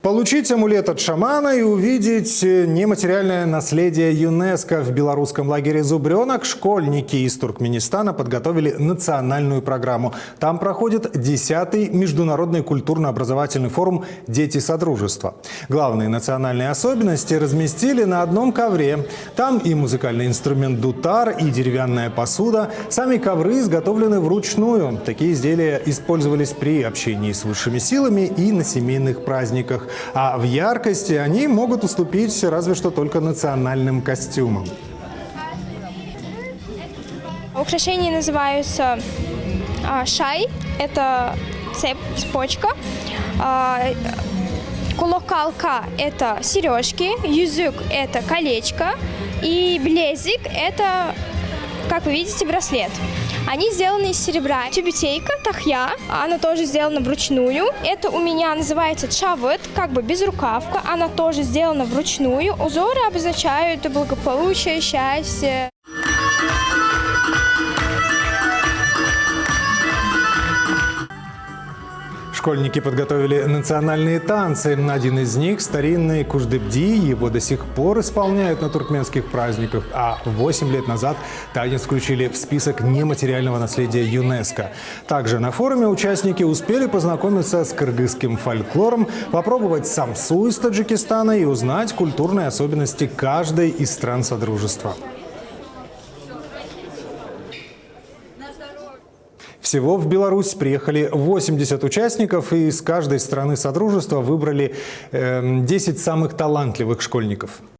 Получить амулет от шамана и увидеть нематериальное наследие ЮНЕСКО. В белорусском лагере «Зубренок» школьники из Туркменистана подготовили национальную программу. Там проходит 10-й международный культурно-образовательный форум «Дети Содружества». Главные национальные особенности разместили на одном ковре. Там и музыкальный инструмент дутар, и деревянная посуда. Сами ковры изготовлены вручную. Такие изделия использовались при общении с высшими силами и на семейных праздниках. А в яркости они могут уступить разве что только национальным костюмам. Украшения называются шай, это цепочка, кулокалка – это сережки, юзык – это колечко, и блезик – это, как вы видите, браслет. Они сделаны из серебра. Тюбетейка, тахья, она тоже сделана вручную. Это у меня называется чавет, как бы безрукавка. Она тоже сделана вручную. Узоры обозначают благополучие, счастье. Школьники подготовили национальные танцы. Один из них – старинный кушдыбди. Его до сих пор исполняют на туркменских праздниках. А 8 лет назад танец включили в список нематериального наследия ЮНЕСКО. Также на форуме участники успели познакомиться с кыргызским фольклором, попробовать самсу из Таджикистана и узнать культурные особенности каждой из стран Содружества. Всего в Беларусь приехали 80 участников, и из каждой страны Содружества выбрали 10 самых талантливых школьников.